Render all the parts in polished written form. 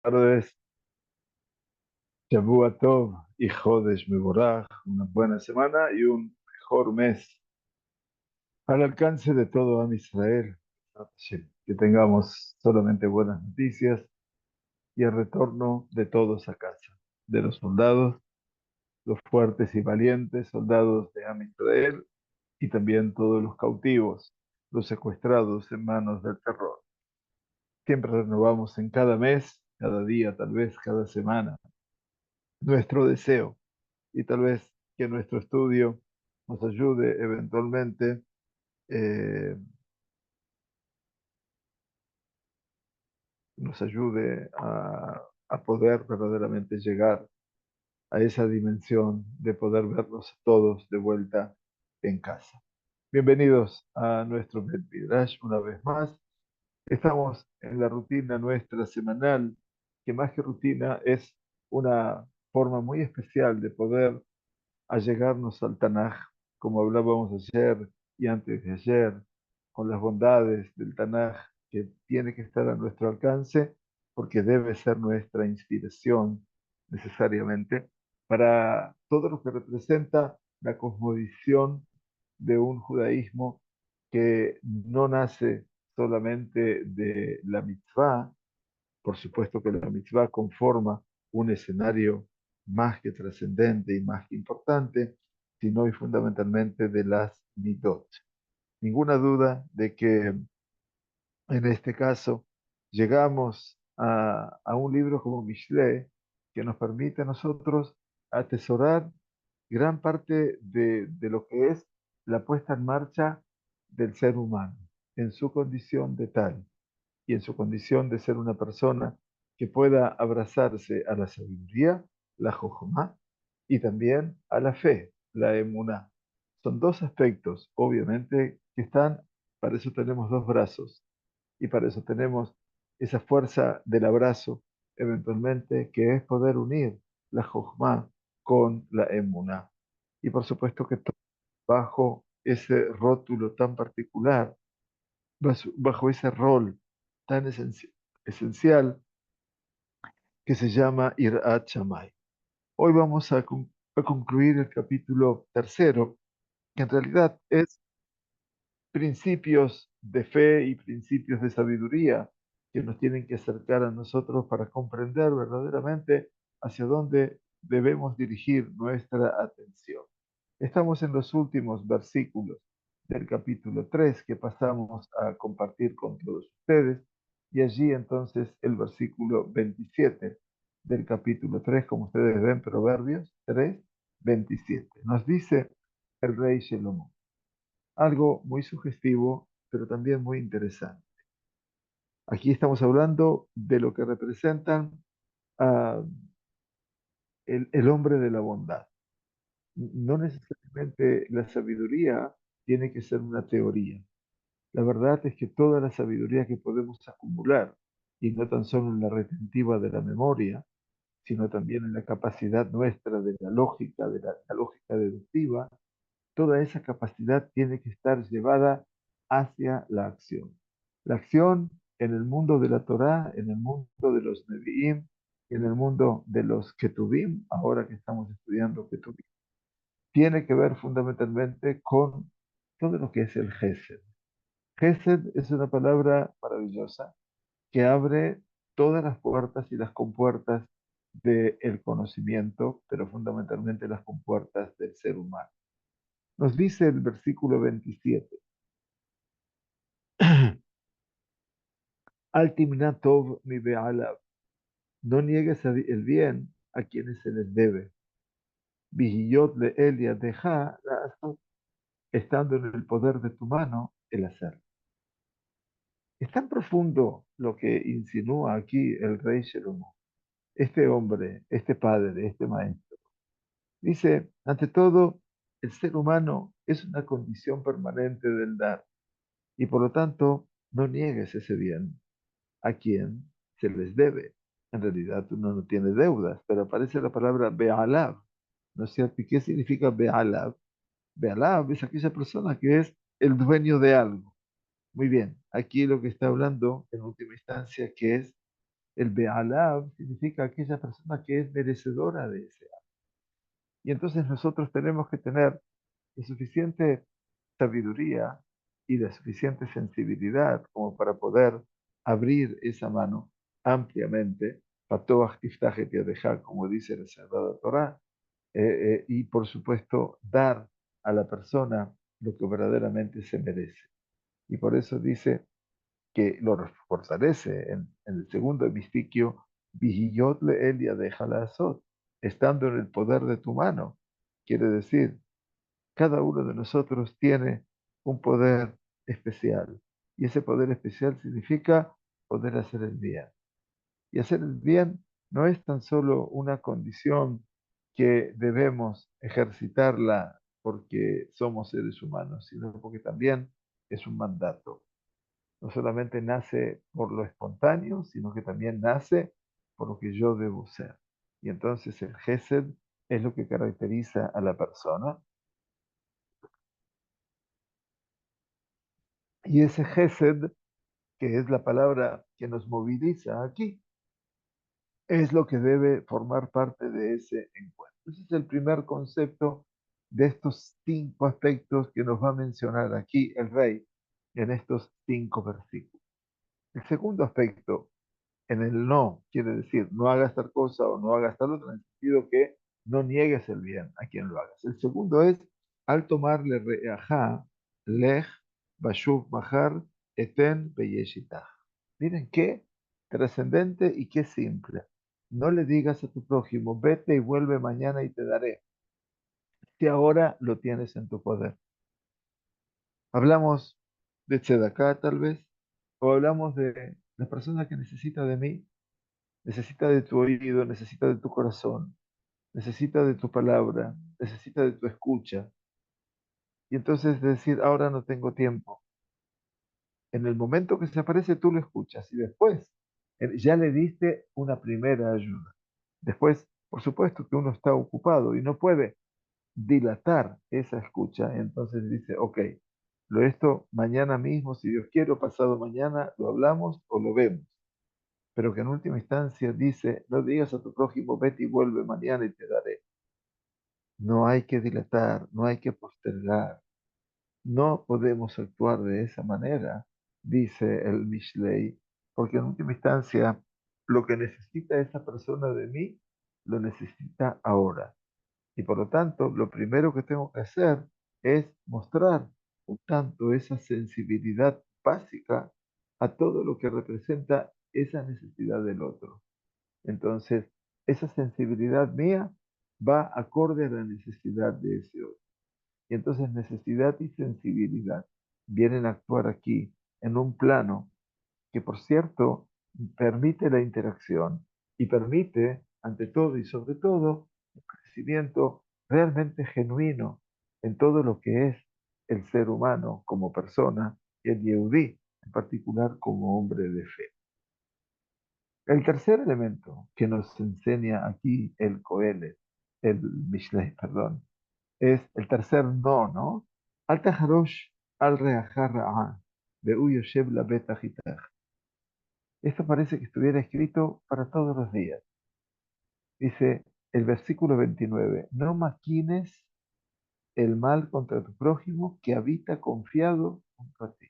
Tardes, Shavua Tov y Jodesh Mevorach, una buena semana y un mejor mes al alcance de todo Am Israel. Que tengamos solamente buenas noticias y el retorno de todos a casa, de los soldados, los fuertes y valientes soldados de Am Israel y también todos los cautivos, los secuestrados en manos del terror. Siempre renovamos en cada mes, cada día, tal vez cada semana, nuestro deseo y tal vez que nuestro estudio nos ayude eventualmente, eh, nos ayude a poder verdaderamente llegar a esa dimensión de poder verlos todos de vuelta en casa. Bienvenidos a nuestro Bet Midrash una vez más. Estamos en la rutina nuestra semanal, que más que rutina es una forma muy especial de poder allegarnos al Tanaj, como hablábamos ayer y antes de ayer, con las bondades del Tanaj que tiene que estar a nuestro alcance, porque debe ser nuestra inspiración necesariamente para todo lo que representa la cosmovisión de un judaísmo que no nace solamente de la mitzvah. Por supuesto que la mitzvah conforma un escenario más que trascendente y más que importante, sino y fundamentalmente de las midot. Ninguna duda de que en este caso llegamos a un libro como Mishle que nos permite a nosotros atesorar gran parte de lo que es la puesta en marcha del ser humano en su condición de tal y en su condición de ser una persona que pueda abrazarse a la sabiduría, la jojomá, y también a la fe, la emuná. Son dos aspectos, obviamente, que están, para eso tenemos dos brazos, y para eso tenemos esa fuerza del abrazo, eventualmente, que es poder unir la jojomá con la emuná. Y por supuesto que bajo ese rótulo tan particular, bajo ese rol tan esencial que se llama Irat Shammai. Hoy vamos a concluir el capítulo tercero, que en realidad es principios de fe y principios de sabiduría que nos tienen que acercar a nosotros para comprender verdaderamente hacia dónde debemos dirigir nuestra atención. Estamos en los últimos versículos del capítulo 3 que pasamos a compartir con todos ustedes y allí entonces el versículo 27 del capítulo 3, como ustedes ven, Proverbios 3, 27. Nos dice el rey Shelomo algo muy sugestivo, pero también muy interesante. Aquí estamos hablando de lo que representan ah, el hombre de la bondad. No necesariamente la sabiduría tiene que ser una teoría. La verdad es que toda la sabiduría que podemos acumular, y no tan solo en la retentiva de la memoria, sino también en la capacidad nuestra de la lógica, de la lógica deductiva, toda esa capacidad tiene que estar llevada hacia la acción. La acción en el mundo de la Torá, en el mundo de los Nevi'im, en el mundo de los Ketuvim, ahora que estamos estudiando Ketuvim, tiene que ver fundamentalmente con todo lo que es el Gesed. Gesed es una palabra maravillosa que abre todas las puertas y las compuertas del conocimiento, pero fundamentalmente las compuertas del ser humano. Nos dice el versículo 27, Al timna tov mi be'alav, no niegues el bien a quienes se les debe. Vihiyot le elia deja estando en el poder de tu mano el hacer. Es tan profundo lo que insinúa aquí el rey Shelomo, este hombre, este padre, este maestro. Dice, ante todo, el ser humano es una condición permanente del dar y por lo tanto no niegues ese bien a quien se les debe. En realidad uno no tiene deudas, pero aparece la palabra Be'alav, ¿no es cierto? ¿Y qué significa Be'alav? Be'alav es aquella persona que es el dueño de algo. Muy bien, aquí lo que está hablando en última instancia, que es El Be'alav significa aquella persona que es merecedora de ese amor. Y entonces nosotros tenemos que tener la suficiente sabiduría y la suficiente sensibilidad como para poder abrir esa mano ampliamente, Patoach tiftach et yadeja, como dice la Sagrada Torá, y por supuesto dar a la persona lo que verdaderamente se merece. Y por eso dice que lo fortalece en el segundo hemistiquio, Vihiyot le'el yadeja azot, estando en el poder de tu mano. Quiere decir, cada uno de nosotros tiene un poder especial. Y ese poder especial significa poder hacer el bien. Y hacer el bien no es tan solo una condición que debemos ejercitarla porque somos seres humanos, sino porque también es un mandato. No solamente nace por lo espontáneo, sino que también nace por lo que yo debo ser. Y entonces el gesed es lo que caracteriza a la persona. Y ese gesed, que es la palabra que nos moviliza aquí, es lo que debe formar parte de ese encuentro. Ese es el primer concepto de estos 5 aspectos que nos va a mencionar aquí el rey en estos 5 versículos. El segundo aspecto, en el no, quiere decir no hagas tal cosa o no hagas tal otra, en el sentido que no niegues el bien a quien lo hagas. El segundo es, al tomarle reajá, lej, bashuv mahar, eten beyeshitah. Miren qué trascendente y qué simple. No le digas a tu prójimo, vete y vuelve mañana y te daré, si ahora lo tienes en tu poder. Hablamos de tzedaká tal vez, o hablamos de la persona que necesita de mí, necesita de tu oído, necesita de tu corazón, necesita de tu palabra, necesita de tu escucha. Y entonces decir, ahora no tengo tiempo. En el momento que se aparece, tú lo escuchas y después ya le diste una primera ayuda. Después, por supuesto que uno está ocupado y no puede dilatar esa escucha. Entonces dice, ok, esto mañana mismo, si Dios quiere, o pasado mañana, lo hablamos o lo vemos. Pero que en última instancia dice, no digas a tu prójimo, vete y vuelve mañana y te daré. No hay que dilatar, no hay que postergar. No podemos actuar de esa manera, dice el Mishlei, porque en última instancia lo que necesita esa persona de mí, lo necesita ahora. Y por lo tanto, lo primero que tengo que hacer es mostrar un tanto esa sensibilidad básica a todo lo que representa esa necesidad del otro. Entonces, esa sensibilidad mía va acorde a la necesidad de ese otro. Y entonces necesidad y sensibilidad vienen a actuar aquí en un plano que, por cierto, permite la interacción y permite, ante todo y sobre todo, un crecimiento realmente genuino en todo lo que es el ser humano como persona y el Yehudí, en particular como hombre de fe. El tercer elemento que nos enseña aquí el Coelet, el Mishlei, perdón, es el tercer no, ¿no? Al taharosh al reajar ra'a, ve'u yoshev la beta hitach. Esto parece que estuviera escrito para todos los días. Dice el versículo 29, no maquines el mal contra tu prójimo que habita confiado junto a ti.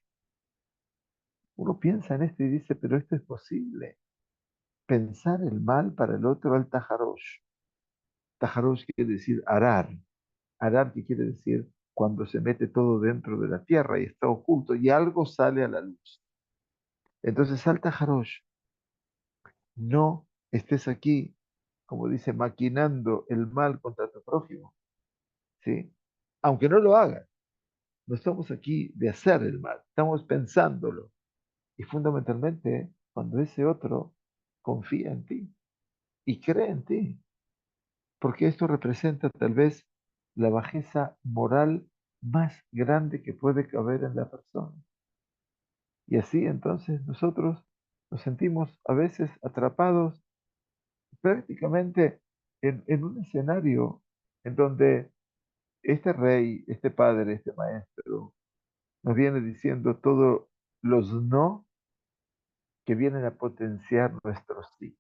Uno piensa en esto y dice, pero esto es posible. Pensar el mal para el otro al taharosh. Taharosh quiere decir arar. Arar, que quiere decir cuando se mete todo dentro de la tierra y está oculto y algo sale a la luz. Entonces salta Jarosh, no estés aquí, como dice, maquinando el mal contra tu prójimo, ¿sí? Aunque no lo hagas, no estamos aquí de hacer el mal, estamos pensándolo. Y fundamentalmente, cuando ese otro confía en ti y cree en ti, porque esto representa tal vez la bajeza moral más grande que puede caber en la persona. Y así entonces nosotros nos sentimos a veces atrapados prácticamente en un escenario en donde este rey, este padre, este maestro, nos viene diciendo todos los no que vienen a potenciar nuestro sí.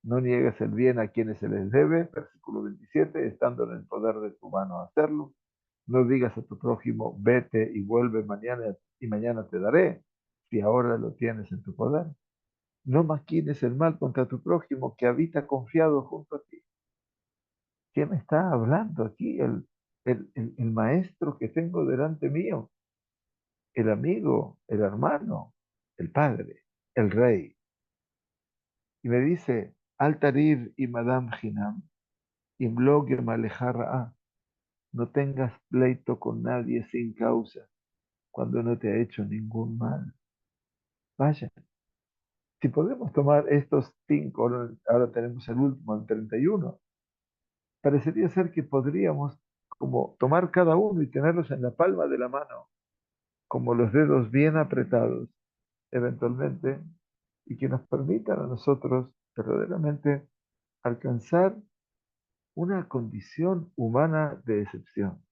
No niegues el bien a quienes se les debe, versículo 27, estando en el poder de tu mano hacerlo. No digas a tu prójimo, vete y vuelve mañana y mañana te daré, si ahora lo tienes en tu poder. No maquines el mal contra tu prójimo que habita confiado junto a ti. ¿Quién está hablando aquí? El maestro que tengo delante mío, el amigo, el hermano, el padre, el rey. Y me dice, Altarir y Madame Hinam, Imlog Malejarra, no tengas pleito con nadie sin causa cuando no te ha hecho ningún mal. Vaya, si podemos tomar estos cinco, ahora tenemos el último, el 31, parecería ser que podríamos como tomar cada uno y tenerlos en la palma de la mano, como los dedos bien apretados, eventualmente, y que nos permitan a nosotros verdaderamente alcanzar una condición humana de excepción.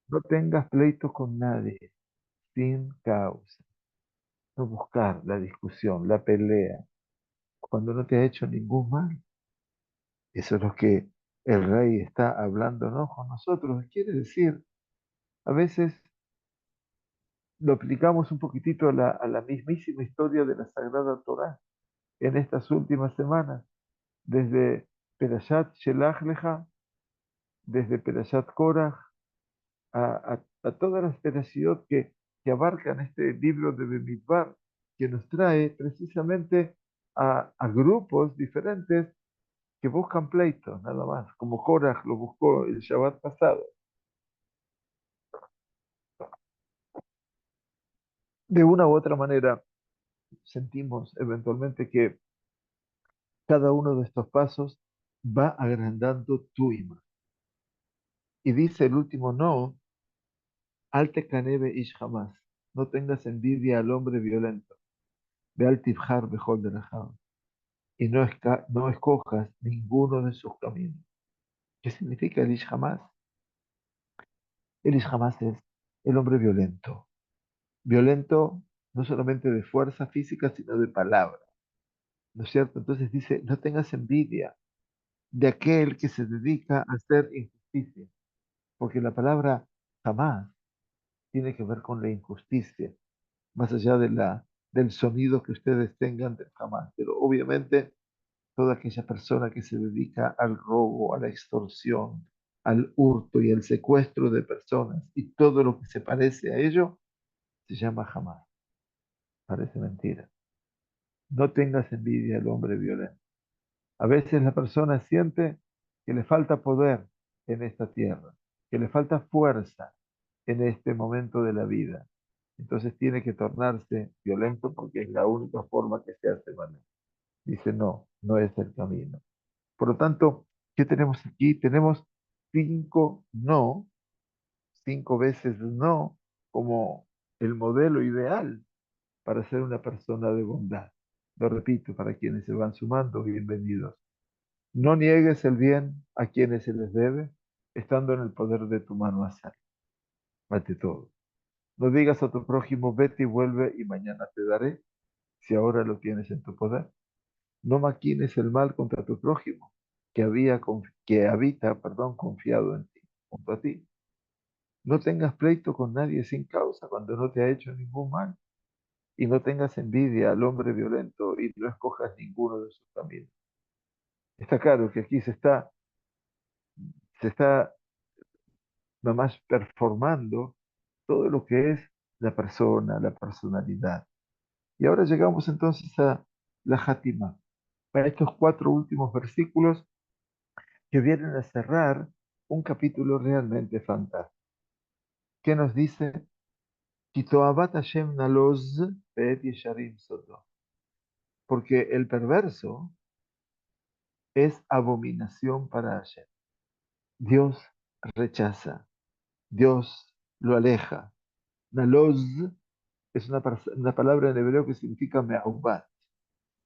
No tengas pleito con nadie sin causa. No buscar la discusión, la pelea, cuando no te ha hecho ningún mal. Eso es lo que el rey está hablándonos con nosotros. Quiere decir, a veces lo aplicamos un poquitito a la mismísima historia de la Sagrada Torá en estas últimas semanas, desde Perashat Shelach Leja, desde Perashat Korach, a todas las perashiot que abarcan este libro de Bemidbar, que nos trae precisamente a grupos diferentes que buscan pleitos, nada más, como Korach lo buscó el Shabbat pasado. De una u otra manera, sentimos eventualmente que cada uno de estos pasos va agrandando tu imagen. Y dice el último no, alte canebe ish jamás, no tengas envidia al hombre violento, ve al tibjar bejol de y no escojas ninguno de sus caminos. ¿Qué significa el ish jamás? El ish jamás es el hombre violento. Violento no solamente de fuerza física, sino de palabra. ¿No es cierto? Entonces dice, no tengas envidia de aquel que se dedica a hacer injusticia, porque la palabra jamás tiene que ver con la injusticia, más allá del sonido que ustedes tengan del jamás. Pero obviamente toda aquella persona que se dedica al robo, a la extorsión, al hurto y al secuestro de personas y todo lo que se parece a ello, se llama jamás. Parece mentira. No tengas envidia al hombre violento. A veces la persona siente que le falta poder en esta tierra, que le falta fuerza en este momento de la vida. Entonces tiene que tornarse violento porque es la única forma que se hace valer. Dice, no, no es el camino. Por lo tanto, ¿qué tenemos aquí? Tenemos cinco no, cinco veces no, como el modelo ideal para ser una persona de bondad. Lo repito, para quienes se van sumando, bienvenidos. No niegues el bien a quienes se les debe, estando en el poder de tu mano hacerlo. Ante todo. No digas a tu prójimo, vete y vuelve y mañana te daré, si ahora lo tienes en tu poder. No maquines el mal contra tu prójimo, que habita, perdón, confiado en ti, junto a ti. No tengas pleito con nadie sin causa cuando no te ha hecho ningún mal. Y no tengas envidia al hombre violento y no escojas ninguno de sus caminos. Está claro que aquí se está nomás performando todo lo que es la persona, la personalidad. Y ahora llegamos entonces a la Játima, a estos cuatro últimos versículos que vienen a cerrar un capítulo realmente fantástico. ¿Qué nos dice? "Kitoabat Hashem naloz ve'et yesharim soto". Porque el perverso es abominación para Hashem. Dios rechaza, Dios lo aleja. Naloz es una palabra en hebreo que significa me'ubat.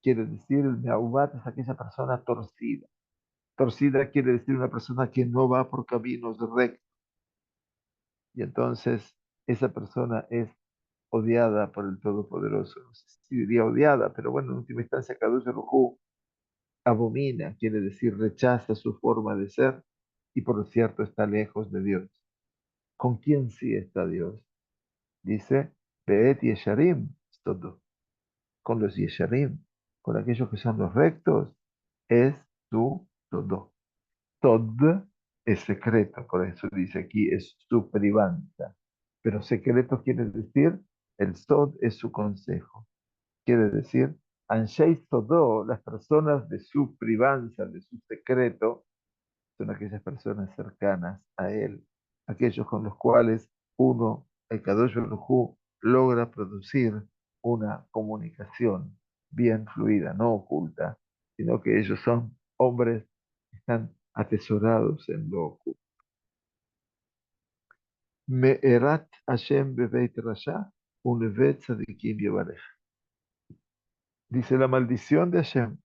Quiere decir, el me'ubat es aquella persona torcida. Torcida quiere decir una persona que no va por caminos rectos. Y entonces esa persona es odiada por el Todopoderoso. No sé si diría odiada, pero bueno, en última instancia, Kadosh Baruj Hu abomina, quiere decir rechaza su forma de ser y por lo cierto está lejos de Dios. ¿Con quién sí está Dios? Dice, Be'et Yesharim, todo. Con los Yesharim, con aquellos que son los rectos, es tu todo. Tod es secreto, por eso dice aquí, es su privanza. Pero secreto quiere decir, el Sod es su consejo. Quiere decir, Anshei Sodó, las personas de su privanza, de su secreto, son aquellas personas cercanas a él, aquellos con los cuales uno, el Kadosh Baruj Hu, logra producir una comunicación bien fluida, no oculta, sino que ellos son hombres que están atesorados en lo oculto. Me'erat Hashem bebeit rasha, unevet tzadikim yevarech. Dice, la maldición de Hashem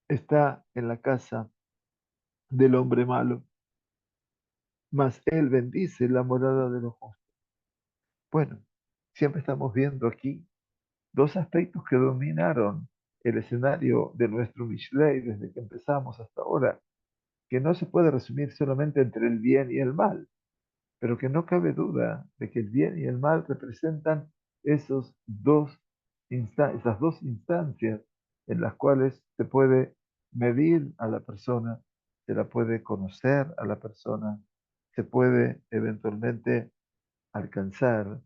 está en la casa del hombre malo, mas él bendice la morada de los justos. Bueno, siempre estamos viendo aquí dos aspectos que dominaron el escenario de nuestro Mishlei desde que empezamos hasta ahora, que no se puede resumir solamente entre el bien y el mal, pero que no cabe duda de que el bien y el mal representan esas dos instancias en las cuales se puede medir a la persona, se la puede conocer a la persona, se puede eventualmente alcanzar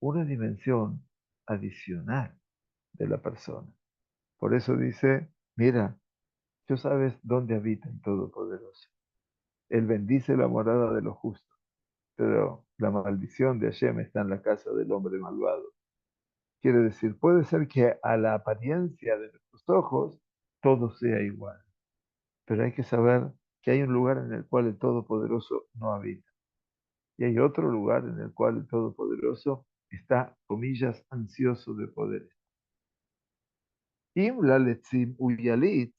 una dimensión adicional de la persona. Por eso dice, mira, tú sabes dónde habita el Todopoderoso. Él bendice la morada de los justos, pero la maldición de Hashem está en la casa del hombre malvado. Quiere decir, puede ser que a la apariencia de nuestros ojos todo sea igual, pero hay que saber que hay un lugar en el cual el Todopoderoso no habita. Y hay otro lugar en el cual el Todopoderoso está, comillas, ansioso de poder. Im laletzim uyalit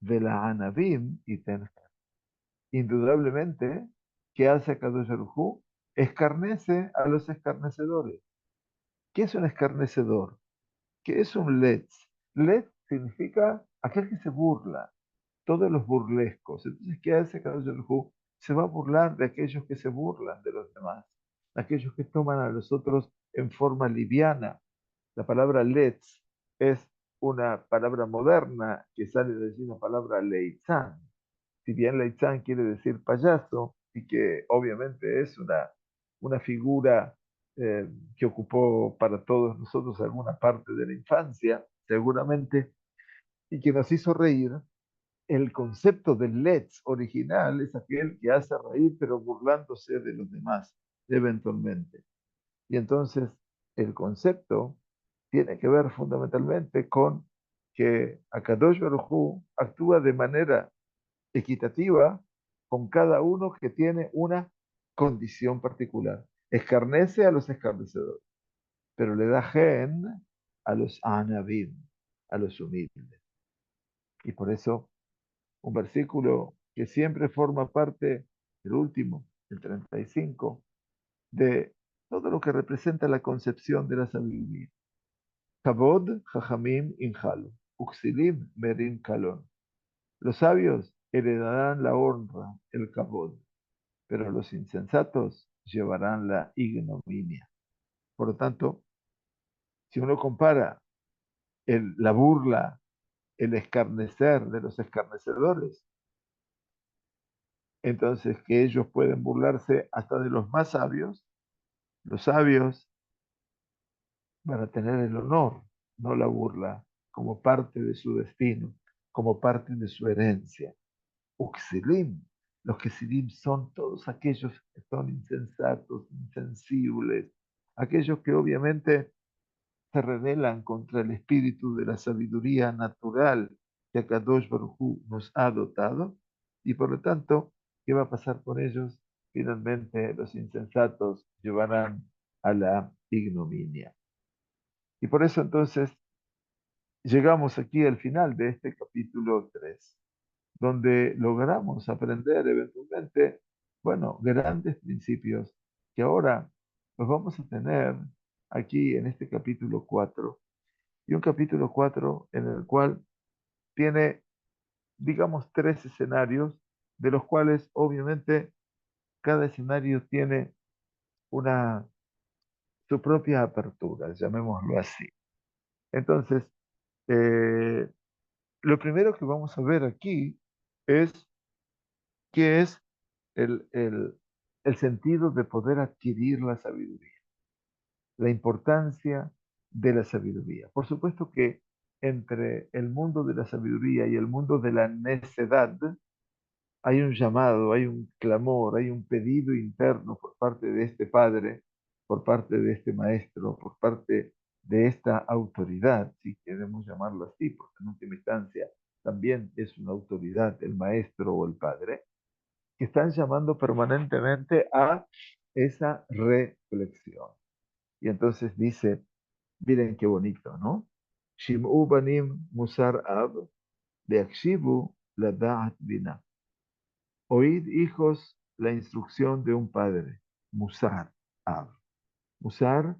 de la anavim y tenja. Indudablemente, ¿qué hace Kadosh Baruj Hu? Escarnece a los escarnecedores. ¿Qué es un escarnecedor? ¿Qué es un letz? Letz significa aquel que se burla, todos los burlescos. Entonces, ¿qué hace Kadosh Baruj Hu? Se va a burlar de aquellos que se burlan de los demás, aquellos que toman a los otros en forma liviana. La palabra letz es una palabra moderna que sale de allí la palabra leitzán. Si bien Leitzán quiere decir payaso, y que obviamente es una figura que ocupó para todos nosotros alguna parte de la infancia, seguramente, y que nos hizo reír, el concepto del Let's original es aquel que hace reír pero burlándose de los demás, eventualmente. Y entonces el concepto tiene que ver fundamentalmente con que Akadosh Baruj Hu actúa de manera equitativa con cada uno que tiene una condición particular. Escarnece a los escarnecedores, pero le da gen a los anabim, a los humildes. Y por eso un versículo que siempre forma parte, el último, el 35, de todo lo que representa la concepción de la sabiduría. Kabod, Jajamim, Injalo, Uxilim, Merim, Kalon. Los sabios heredarán la honra, el kabod, pero los insensatos llevarán la ignominia. Por lo tanto, si uno compara la burla, el escarnecer de los escarnecedores, entonces que ellos pueden burlarse hasta de los sabios van a tener el honor, no la burla, como parte de su destino, como parte de su herencia. Uxilim, los Kesidim son todos aquellos que son insensatos, insensibles, aquellos que obviamente se rebelan contra el espíritu de la sabiduría natural que Akadosh Baruj Hu nos ha dotado, y por lo tanto, ¿qué va a pasar con ellos? Finalmente, los insensatos llevarán a la ignominia. Y por eso entonces llegamos aquí al final de este capítulo 3, donde logramos aprender eventualmente, bueno, grandes principios que ahora los vamos a tener aquí en este capítulo 4, y un capítulo 4 en el cual tiene, digamos, tres escenarios, de los cuales obviamente cada escenario tiene una, su propia apertura, llamémoslo así. Entonces, eh, lo primero que vamos a ver aquí es qué es el sentido de poder adquirir la sabiduría, la importancia de la sabiduría. Por supuesto que entre el mundo de la sabiduría y el mundo de la necedad hay un llamado, hay un clamor, hay un pedido interno por parte de este padre, por parte de este maestro, por parte de esta autoridad, si queremos llamarlo así, porque en última instancia también es una autoridad el maestro o el padre, que están llamando permanentemente a esa reflexión. Y entonces dice, miren qué bonito, ¿no? Shim'u banim musar ab, beakshivu lada'at bina. Oíd, hijos, la instrucción de un padre. Musar ab. Musar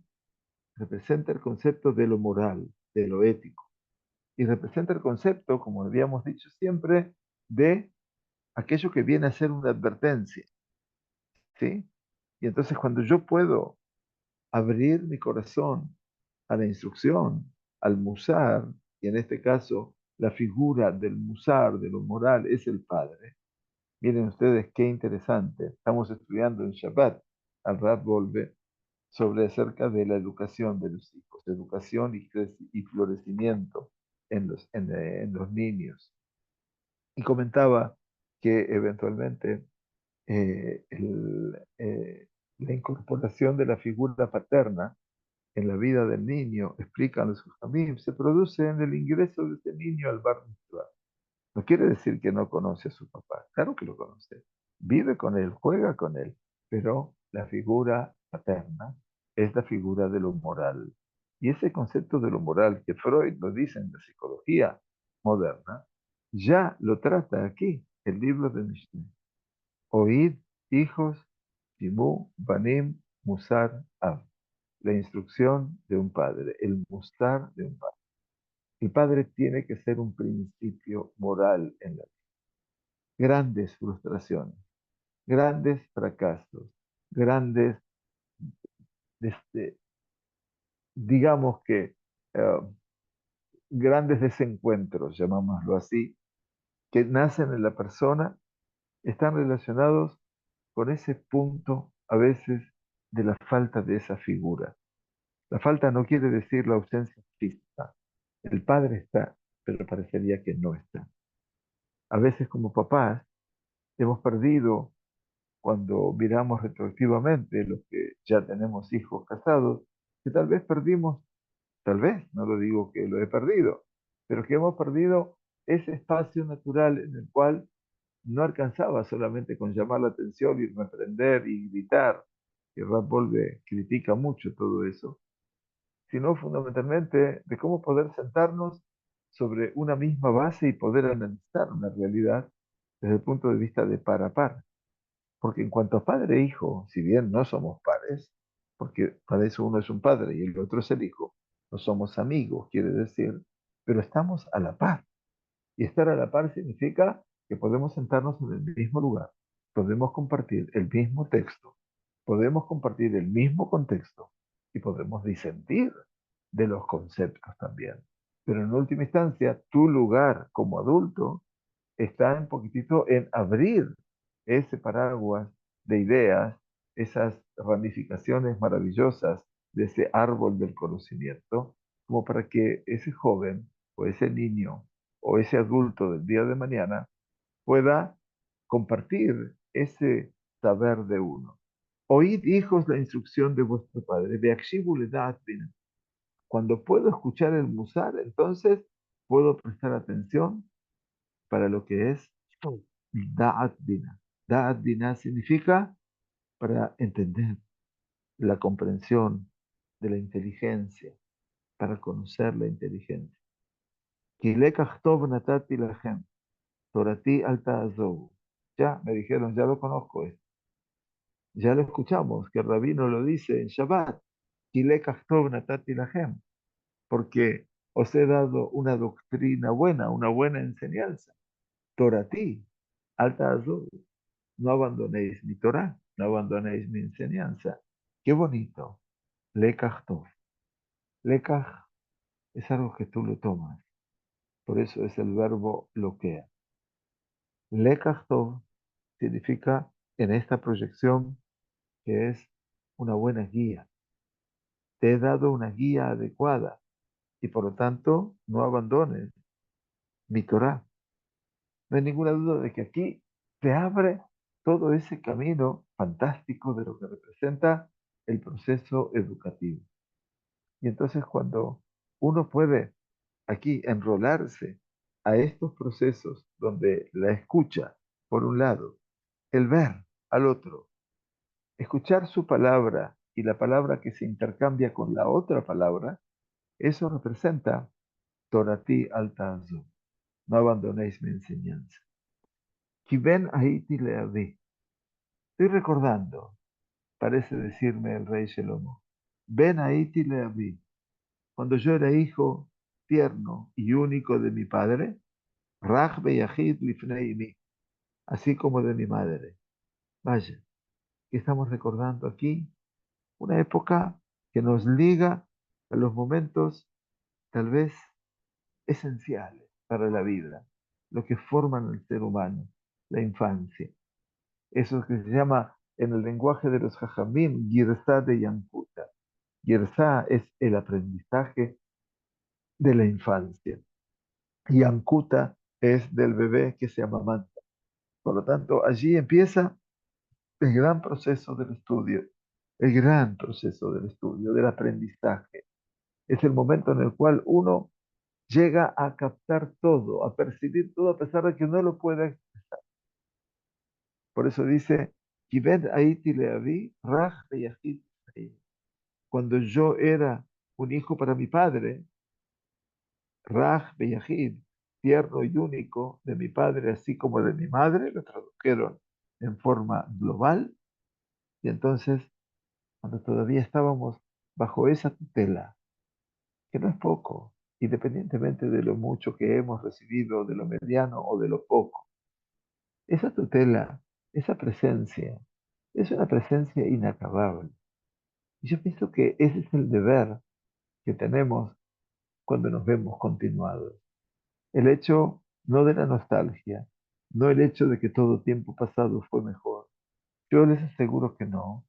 representa el concepto de lo moral, de lo ético. Y representa el concepto, como habíamos dicho siempre, de aquello que viene a ser una advertencia. ¿Sí? Y entonces cuando yo puedo abrir mi corazón a la instrucción, al musar, y en este caso la figura del musar, de lo moral, es el padre. Miren ustedes qué interesante. Estamos estudiando en Shabbat, al Rab Volve, sobre acerca de la educación de los hijos, educación y florecimiento en los niños. Y comentaba que eventualmente la incorporación de la figura paterna en la vida del niño, explican los Jajamim, se produce en el ingreso de ese niño al Bar Mitzvah. No quiere decir que no conoce a su papá, claro que lo conoce, vive con él, juega con él, pero la figura paterna es la figura de lo moral. Y ese concepto de lo moral que Freud lo dice en la psicología moderna, ya lo trata aquí, el libro de Mishnah. Oíd, hijos, Shimu, Banim, Musar, Ab. La instrucción de un padre, el musar de un padre. El padre tiene que ser un principio moral en la vida. Grandes frustraciones, grandes fracasos, grandes, este, digamos que, eh, grandes desencuentros, llamámoslo así, que nacen en la persona, están relacionados con ese punto, a veces, de la falta de esa figura. La falta no quiere decir la ausencia física. El padre está, pero parecería que no está. A veces como papás hemos perdido, cuando miramos retroactivamente los que ya tenemos hijos casados, que tal vez perdimos, tal vez, no lo digo que lo he perdido, pero que hemos perdido ese espacio natural en el cual no alcanzaba solamente con llamar la atención y reprender y gritar, que Rap Volve critica mucho todo eso, sino fundamentalmente de cómo poder sentarnos sobre una misma base y poder analizar una realidad desde el punto de vista de par a par. Porque en cuanto a padre e hijo, si bien no somos pares, porque para eso uno es un padre y el otro es el hijo, no somos amigos, quiere decir, pero estamos a la par. Y estar a la par significa que podemos sentarnos en el mismo lugar, podemos compartir el mismo texto, podemos compartir el mismo contexto y podemos disentir de los conceptos también. Pero en última instancia, tu lugar como adulto está un poquitito en abrir ese paraguas de ideas, esas ramificaciones maravillosas de ese árbol del conocimiento, como para que ese joven o ese niño o ese adulto del día de mañana pueda compartir ese saber de uno. Oíd, hijos, la instrucción de vuestro padre. Beakshivu ledat bin. Cuando puedo escuchar el musar, entonces puedo prestar atención para lo que es Da'at Bina. Da'at Bina significa para entender la comprensión de la inteligencia, para conocer la inteligencia. Ki lekach tov natati lachem, torati al ta'azovu. Ya, me dijeron, ya lo conozco esto. Ya lo escuchamos, que el rabino lo dice en Shabbat. Kilekach tov natati lachem, porque os he dado una doctrina buena, una buena enseñanza. Torati, alta azul, no abandonéis mi Torah, no abandonéis mi enseñanza. Qué bonito. Lekach tov. Lekach es algo que tú lo tomas. Por eso es el verbo loquea. Lekach tov significa en esta proyección que es una buena guía. Te he dado una guía adecuada y por lo tanto no abandones mi Torah. No hay ninguna duda de que aquí se abre todo ese camino fantástico de lo que representa el proceso educativo. Y entonces cuando uno puede aquí enrolarse a estos procesos donde la escucha, por un lado, el ver al otro, escuchar su palabra y la palabra que se intercambia con la otra palabra, eso representa Torati al Ta'azú. No abandonéis mi enseñanza. Kiben Haiti Leavi. Estoy recordando, parece decirme el rey Shelomo. Ben Haiti Leavi. Cuando yo era hijo tierno y único de mi padre, Raj Beyahid Lifnei Mi, así como de mi madre. Vaya, que estamos recordando aquí una época que nos liga a los momentos tal vez esenciales para la vida, lo que forman al ser humano, la infancia. Eso que se llama en el lenguaje de los Jajamim, Girsá de Yankuta. Girsá es el aprendizaje de la infancia. Yankuta es del bebé que se amamanta. Por lo tanto, allí empieza el gran proceso del estudio, el gran proceso del estudio, del aprendizaje. Es el momento en el cual uno llega a captar todo, a percibir todo, a pesar de que no lo pueda. Por eso dice, "Kibed Haiti Leavi, Raj Beyahid Israel". Cuando yo era un hijo para mi padre, Raj Beyahid, tierno y único de mi padre, así como de mi madre, lo tradujeron en forma global, y entonces, cuando todavía estábamos bajo esa tutela, que no es poco, independientemente de lo mucho que hemos recibido, de lo mediano o de lo poco, esa tutela, esa presencia, es una presencia inacabable. Y yo pienso que ese es el deber que tenemos cuando nos vemos continuados. El hecho no de la nostalgia, no el hecho de que todo tiempo pasado fue mejor. Yo les aseguro que no.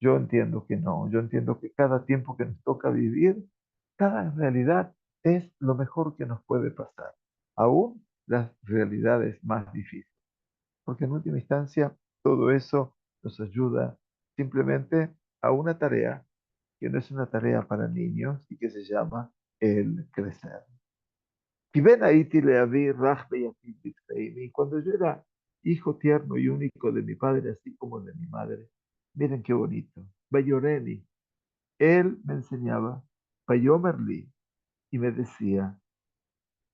Yo entiendo que no. Yo entiendo que cada tiempo que nos toca vivir, cada realidad es lo mejor que nos puede pasar. Aún las realidades más difíciles. Porque en última instancia, todo eso nos ayuda simplemente a una tarea que no es una tarea para niños y que se llama el crecer. Y ven ahí, Tileaví, Rajbe y Afid Bifreimi. Cuando yo era hijo tierno y único de mi padre, así como de mi madre, miren qué bonito. Bayoreni, él me enseñaba, Bayomerli, y me decía,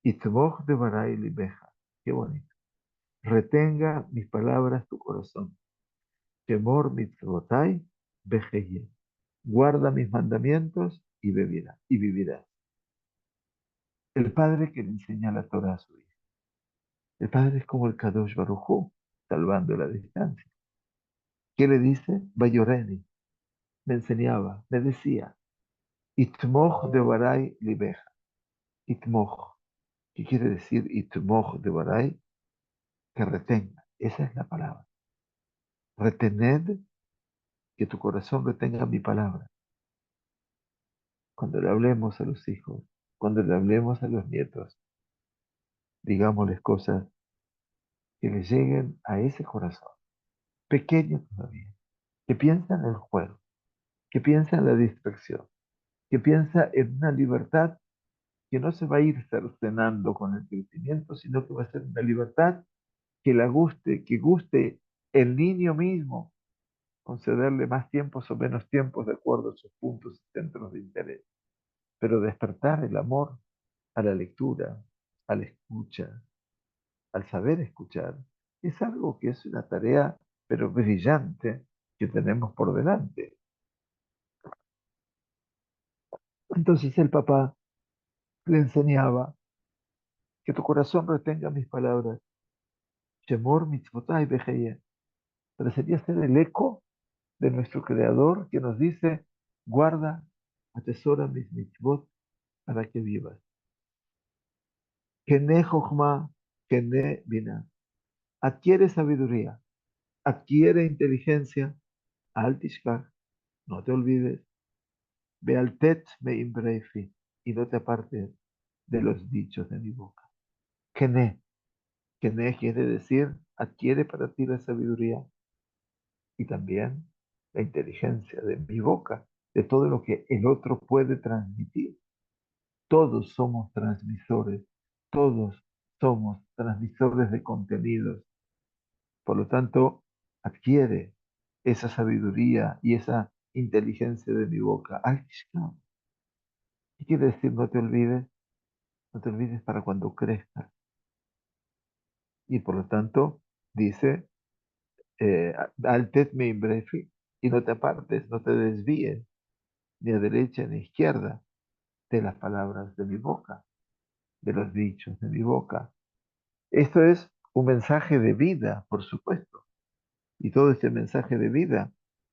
Itmoch de Barai Libeja, qué bonito. Retenga mis palabras tu corazón. Temor mitzvotai, bejeye. Guarda mis mandamientos y vivirás. El padre que le enseña la Torah a su hijo. El padre es como el Kadosh Baruj Hu, salvando la distancia. ¿Qué le dice? Bayoreni. Me enseñaba, me decía, Itmoch de Barai libeja. Itmoch. ¿Qué quiere decir Itmoch de Barai? Que retenga. Esa es la palabra. Retened, que tu corazón retenga mi palabra. Cuando le hablemos a los hijos, cuando le hablemos a los nietos, digámosles cosas que le lleguen a ese corazón, pequeño todavía, que piensa en el juego, que piensa en la distracción, que piensa en una libertad que no se va a ir cercenando con el crecimiento, sino que va a ser una libertad que la guste, que guste el niño mismo, concederle más tiempos o menos tiempos de acuerdo a sus puntos y centros de interés, pero despertar el amor a la lectura, a la escucha, al saber escuchar, es algo que es una tarea, pero brillante, que tenemos por delante. Entonces el papá le enseñaba que tu corazón retenga mis palabras. Shemor mitzvotai bejeya. Parecería ser el eco de nuestro Creador que nos dice, guarda, atesora mis mitzvot para que vivas. Kene jochma, kene bina. Adquiere sabiduría, adquiere inteligencia, al tishkach, no te olvides, bealtet me imbrefi, y no te apartes de los dichos de mi boca. Kene, kene quiere decir, adquiere para ti la sabiduría y también la inteligencia de mi boca, de todo lo que el otro puede transmitir. Todos somos transmisores, todos somos transmisores de contenidos. Por lo tanto, adquiere esa sabiduría y esa inteligencia de mi boca. Ay, no. ¿Qué quiere decir no te olvides? No te olvides para cuando crezcas. Y por lo tanto, dice, altet me imbrefi, y no te apartes, no te desvíes, ni a derecha ni a izquierda, de las palabras de mi boca, de los dichos de mi boca. Esto es un mensaje de vida, por supuesto. Y todo este mensaje de vida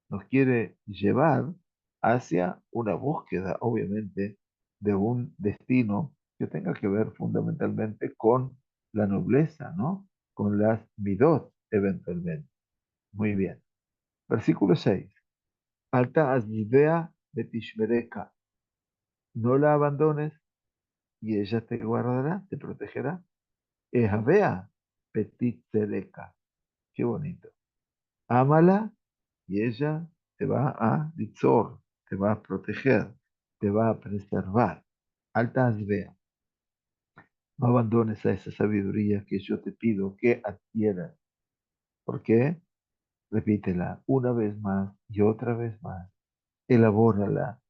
nos quiere llevar hacia una búsqueda, obviamente, de un destino que tenga que ver fundamentalmente con la nobleza, ¿no? Con las midot, eventualmente. Muy bien. Versículo 6. Alta asnidea betishmereka. No la abandones y ella te guardará, te protegerá. Ejabea petit tzedeka. Qué bonito. Ámala y ella te va a litzor, te va a proteger, te va a preservar. Alta asvea. No abandones a esa sabiduría que yo te pido que adquieras. ¿Por qué? Repítela una vez más y otra vez más. Elabórala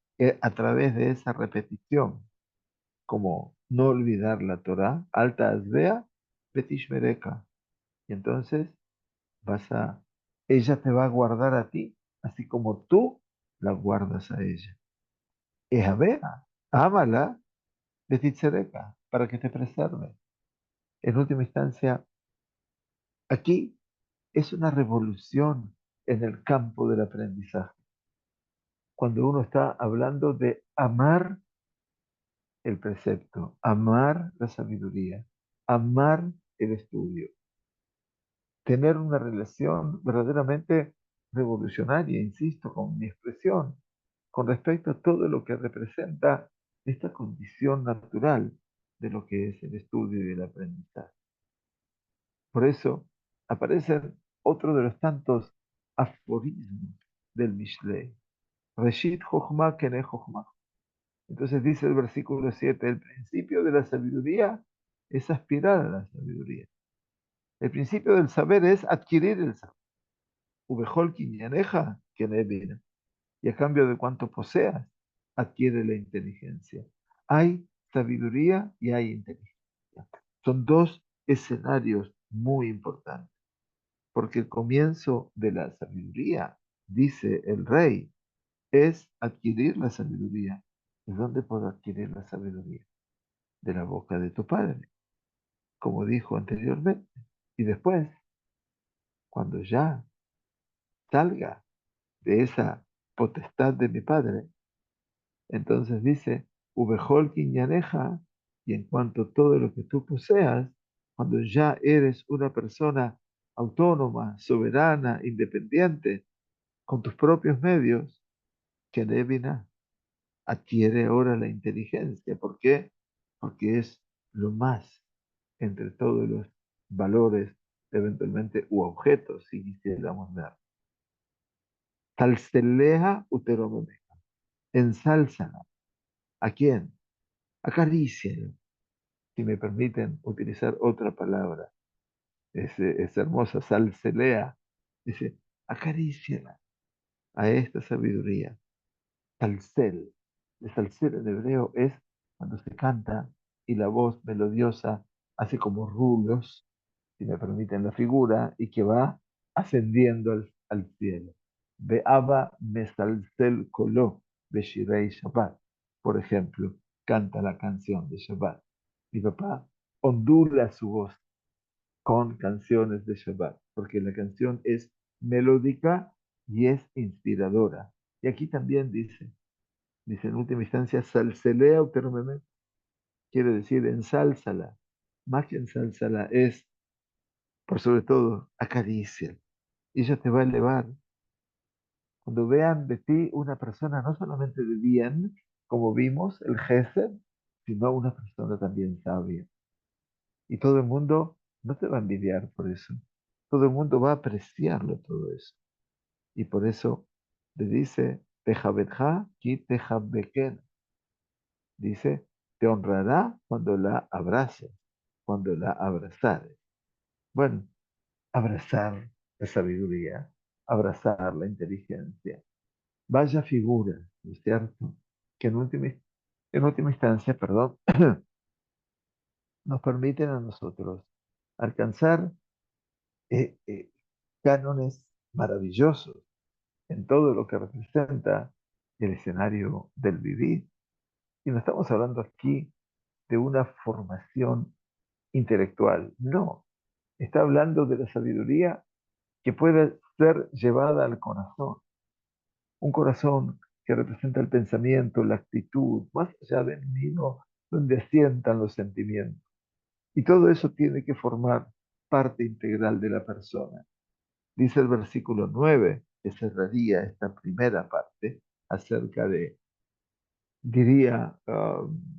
a través de esa repetición, como no olvidar la Torah, alta asvea, betishmereka. Y entonces ella te va a guardar a ti, así como tú la guardas a ella. Ejabea, ámala, betitzereka, para que te preserve. En última instancia, aquí es una revolución en el campo del aprendizaje. Cuando uno está hablando de amar el precepto, amar la sabiduría, amar el estudio, tener una relación verdaderamente revolucionaria, insisto, con mi expresión, con respecto a todo lo que representa esta condición natural de lo que es el estudio y el aprendizaje. Por eso aparecen otro de los tantos aforismos del Mishlei. Reshit Chochma Kene Chochma. Entonces dice el versículo 7, el principio de la sabiduría es aspirar a la sabiduría. El principio del saber es adquirir el saber. Ubejol Kinyaneja Kene Bina. Y a cambio de cuanto poseas, adquiere la inteligencia. Hay sabiduría y hay inteligencia. Son dos escenarios muy importantes, porque el comienzo de la sabiduría, dice el rey, es adquirir la sabiduría. ¿De dónde puedo adquirir la sabiduría? De la boca de tu padre, como dijo anteriormente. Y después, cuando ya salga de esa potestad de mi padre, entonces dice, Ubejol Quinyaneja, y en cuanto a todo lo que tú poseas, cuando ya eres una persona autónoma, soberana, independiente, con tus propios medios, que Nevina adquiere ahora la inteligencia. ¿Por qué? Porque es lo más entre todos los valores, eventualmente, u objetos, si quisiéramos ver. Talceleja uteromemeja. Ensálzala. ¿A quién? Acarícialo, si me permiten utilizar otra palabra. Es hermosa, salselea. Dice, acaríciala a esta sabiduría. Salsel. El salsel en hebreo es cuando se canta y la voz melodiosa hace como rulos, si me permiten la figura, y que va ascendiendo al cielo. Beaba mesalsel koló, beshirei Shabbat. por ejemplo, canta la canción de Shabbat. Mi papá ondula su voz con canciones de Shabbat, porque la canción es melódica y es inspiradora. Y aquí también dice en última instancia, salselea utermemet, quiere decir ensálzala. Más que ensálzala es, por sobre todo, acaricia. Y ella te va a elevar. Cuando vean de ti una persona no solamente de bien, como vimos, el Gesed, sino una persona también sabia. Y todo el mundo no te va a envidiar por eso. Todo el mundo va a apreciarlo todo eso. Y por eso le dice, Tejabetja ki tejabeken. Dice, te honrará cuando la abraces, cuando la abrazares. Bueno, abrazar la sabiduría, abrazar la inteligencia. Vaya figura, ¿no es cierto? Que en última instancia, perdón, nos permiten a nosotros alcanzar eh, eh, cánones maravillosos en todo lo que representa el escenario del vivir. Y no estamos hablando aquí de una formación intelectual, no, está hablando de la sabiduría que puede ser llevada al corazón, un corazón que representa el pensamiento, la actitud, más allá del nido donde asientan los sentimientos. Y todo eso tiene que formar parte integral de la persona. Dice el versículo 9 que cerraría esta primera parte acerca de, diría,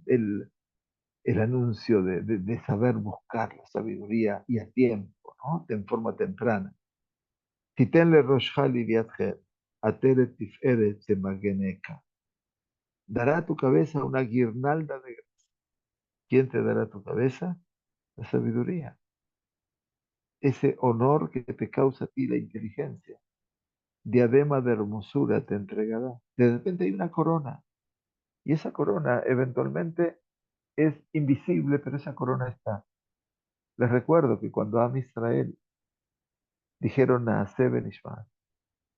el anuncio de saber buscar la sabiduría y a tiempo, ¿no? En forma temprana. Titenle roshali viatjer, ateret tiferet semageneca. Dará a tu cabeza una guirnalda de gracia. ¿Quién te dará tu cabeza? La sabiduría. Ese honor que te causa a ti la inteligencia. Diadema de hermosura te entregará. De repente hay una corona. Y esa corona eventualmente es invisible, pero esa corona está. Les recuerdo que cuando Am Israel dijeron a Benishma,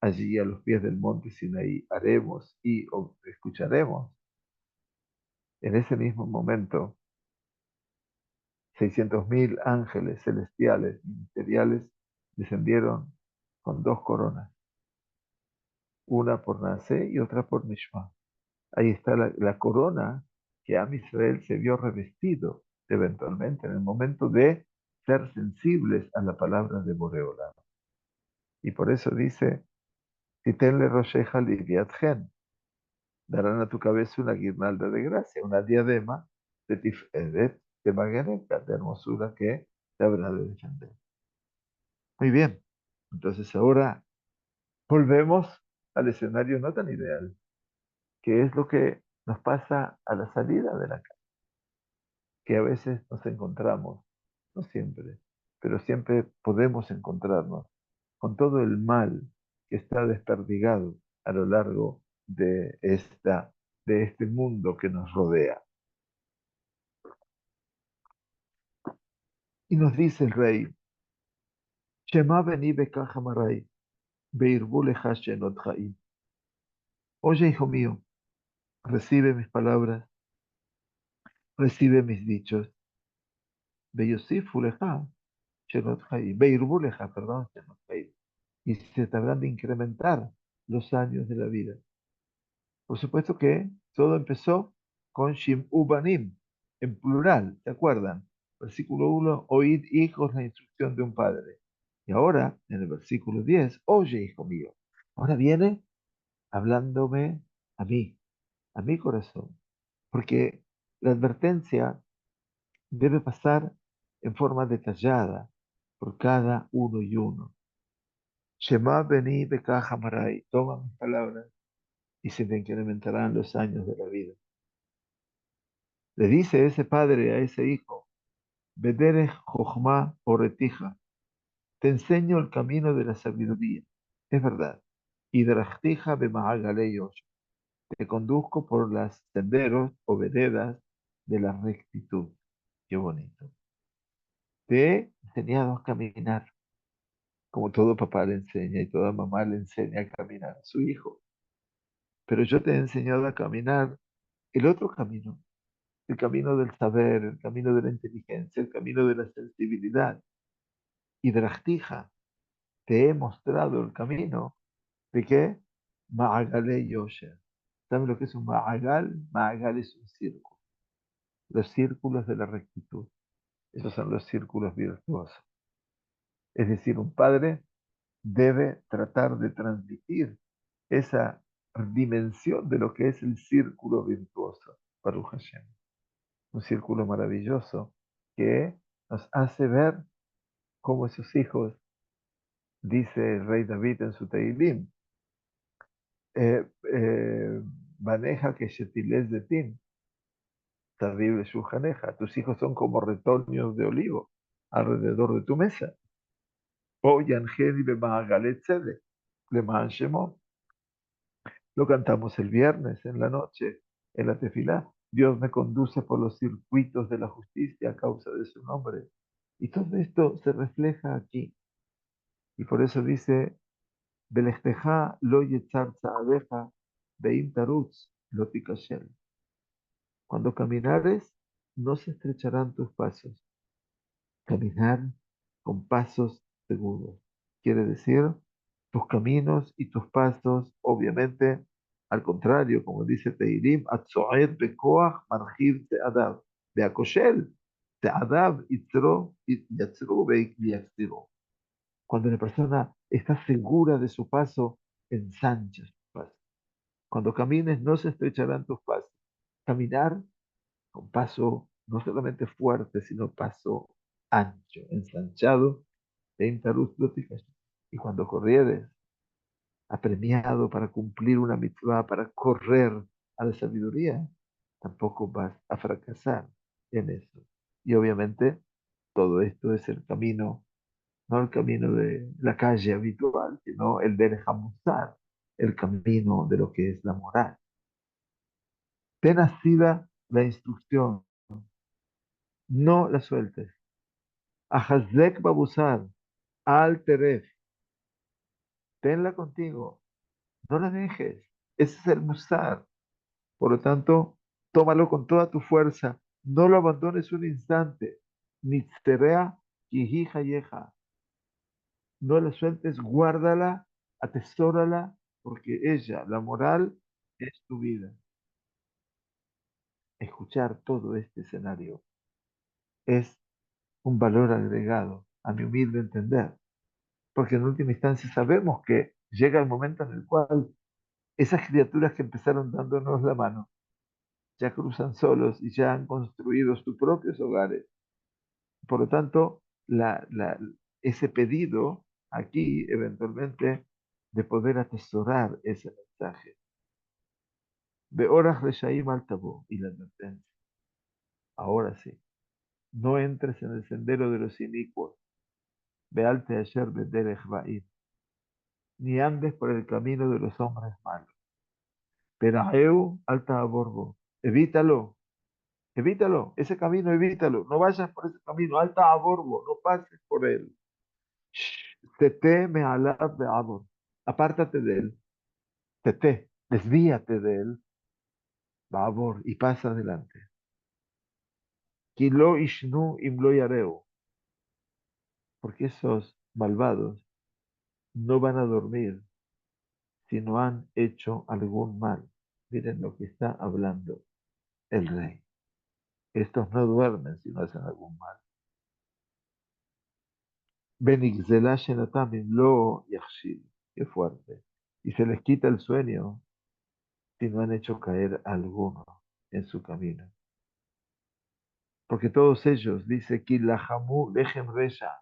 allí a los pies del monte Sinaí, haremos y escucharemos. En ese mismo momento, 600.000 ángeles celestiales, ministeriales, descendieron con dos coronas, una por Naasé y otra por Mishma. Ahí está la corona que Am Israel se vio revestido eventualmente en el momento de ser sensibles a la palabra de Boreolam. Y por eso dice, Titenle Rosheja Liviatgen, darán a tu cabeza una guirnalda de gracia, una diadema de tiferet, de maganeca, de hermosura que te habrá de defender. Muy bien, entonces ahora volvemos al escenario no tan ideal, que es lo que nos pasa a la salida de la casa, que a veces nos encontramos, no siempre, pero siempre podemos encontrarnos con todo el mal que está desperdigado a lo largo de este mundo que nos rodea. Y nos dice el rey, Shema beni bekach amarai, beirbu lecha shenot chaim. Oye, hijo mío, recibe mis palabras, recibe mis dichos. Beyosifu lecha shenot chaim, beirbu lecha, perdón, shenot chaim. Y se te habrán de incrementar los años de la vida. Por supuesto que todo empezó con Shim'u banim, en plural, ¿se acuerdan? Versículo 1, oíd hijos la instrucción de un padre. Y ahora, en el versículo 10, oye, hijo mío. Ahora viene hablándome a mí, a mi corazón, porque la advertencia debe pasar en forma detallada por cada uno y uno. Shema beni bekach amarai, toma mis palabras y se te incrementarán los años de la vida. Le dice ese padre a ese hijo, Bederech Jochma Oretija, te enseño el camino de la sabiduría, es verdad, y Drachtija Bemahagaleyosh, te conduzco por las senderos o veredas de la rectitud. Qué bonito. Te he enseñado a caminar, como todo papá le enseña y toda mamá le enseña a caminar a su hijo. Pero yo te he enseñado a caminar El otro camino, el camino del saber, el camino de la inteligencia, el camino de la sensibilidad y de la tija, te he mostrado el camino de qué? Ma'agalé Yosher. ¿Sabes lo que es un ma'agal? Ma'agal es un círculo. Los círculos de la rectitud. Esos son los círculos virtuosos. Es decir, un padre debe tratar de transmitir esa dimensión de lo que es el círculo virtuoso, Baruch Hashem. Un círculo maravilloso que nos hace ver cómo esos hijos, dice el rey David en su Teilim, maneja que Shetiles de Tim, terrible Shuhaneja, tus hijos son como retoños de olivo alrededor de tu mesa. O Yangeli Bemahagalet Tzedek, Leman Shemot. Lo cantamos el viernes en la noche, en la tefilá. Dios me conduce por los circuitos de la justicia a causa de su nombre. Y todo esto se refleja aquí. Y por eso dice, Belesteja lo yetzar abeja, beim tarutz lo tikashel. Cuando caminares, no se estrecharán tus pasos. Caminar con pasos seguros. Quiere decir, tus caminos y tus pasos, obviamente, al contrario, como dice Teirim, Atzoed bekoach marhib te'adav, beakoshel te'adav itzro yatzru ve'yatziro. Cuando la persona está segura de su paso, ensancha su paso. Cuando camines, no se estrecharán tus pasos. Caminar con paso no solamente fuerte, sino paso ancho, ensanchado, en tarut lóticas. Y cuando corrieres, apremiado para cumplir una mitzvah, para correr a la sabiduría, tampoco vas a fracasar en eso. Y obviamente todo esto es el camino, no el camino de la calle habitual, sino el del Hamusar, el camino de lo que es la moral. Ten nacida la instrucción, no la sueltes. Ahazek babusar, al teref, tenla contigo, no la dejes. Ese es el musar. Por lo tanto, tómalo con toda tu fuerza, no lo abandones un instante. Nitzterea kihi hayeja. No la sueltes, guárdala, atesórala, porque ella, la moral, es tu vida. Escuchar todo este escenario es un valor agregado a mi humilde entender, porque en última instancia sabemos que llega el momento en el cual esas criaturas que empezaron dándonos la mano ya cruzan solos y ya han construido sus propios hogares. Por lo tanto, ese pedido aquí, eventualmente, de poder atesorar ese mensaje. De horas Reshaim al tabú y la advertencia. Ahora sí, no entres en el sendero de los inicuos. Bealte ayer bederech ba'id. Ni andes por el camino de los hombres malos. Pero alta aborbo. Evítalo. Evítalo, ese camino evítalo, no vayas por ese camino, alta a borbo, no pases por él. Tete me alab de abor, apártate de él, tete, desvíate de él, babor, y pasa adelante. Kilo ishnu imlo yareu, porque esos malvados no van a dormir si no han hecho algún mal. Miren lo que está hablando el rey. Estos no duermen si no hacen algún mal. Benigzela Shenatamim lo yachshil. Qué fuerte. Y se les quita el sueño si no han hecho caer alguno en su camino. Porque todos ellos, dice Kilahamu Lechem Resha,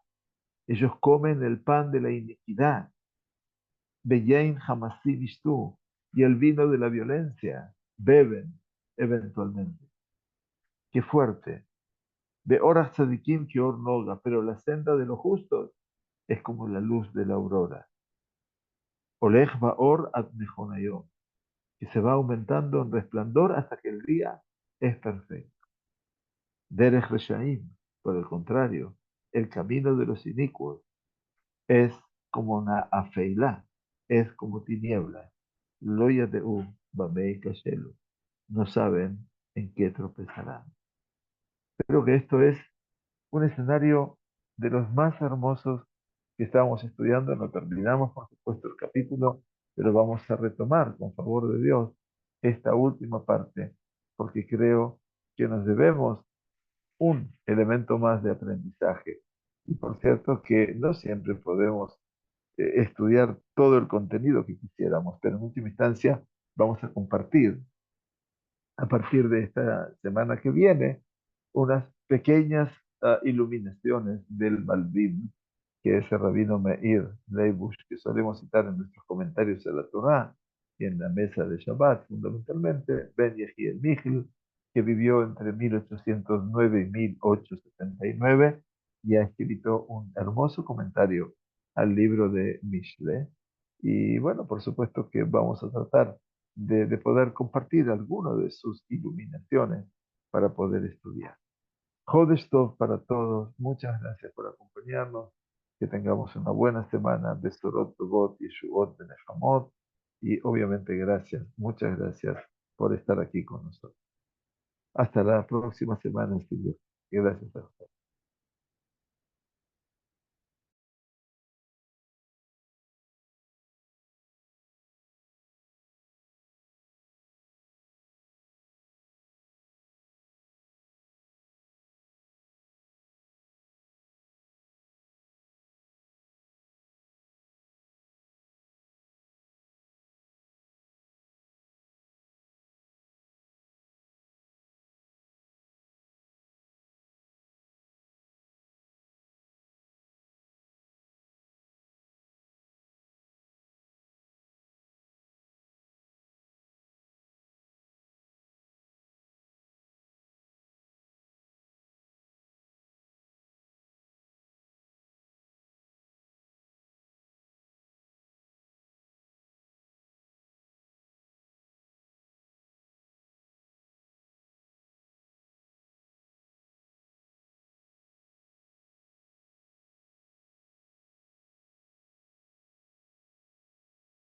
ellos comen el pan de la iniquidad, Beyain Hamasim Ishtu, y el vino de la violencia, beben eventualmente. Qué fuerte. De horas tzadikim que noga, pero la senda de los justos es como la luz de la aurora. Olej Baor ad Nehonayom, que se va aumentando en resplandor hasta que el día es perfecto. Derech Reshaim, por el contrario, el camino de los inicuos es como una afeilá, es como tiniebla. Lo yadeu bamei kashelu. no saben en qué tropezarán. Creo que esto es un escenario de los más hermosos que estábamos estudiando. No terminamos, por supuesto, el capítulo, pero vamos a retomar, con favor de Dios, esta última parte, porque creo que nos debemos un elemento más de aprendizaje. Y por cierto que no siempre podemos estudiar todo el contenido que quisiéramos, pero en última instancia vamos a compartir a partir de esta semana que viene unas pequeñas iluminaciones del Malvim, que es el rabino Meir Leibush, que solemos citar en nuestros comentarios de la Torá y en la mesa de Shabbat, fundamentalmente, Ben Yehiel Mijl, que vivió entre 1809 y 1879 y ha escrito un hermoso comentario al libro de Mishle. Y bueno, por supuesto que vamos a tratar de poder compartir alguna de sus iluminaciones para poder estudiar. Jodesh Tov para todos. Muchas gracias por acompañarnos. Que tengamos una buena semana. Besorot Tovot, Yeshuot Benechamot. Y obviamente gracias, muchas gracias por estar aquí con nosotros. Hasta la próxima semana, si Dios quiere. Gracias a ustedes.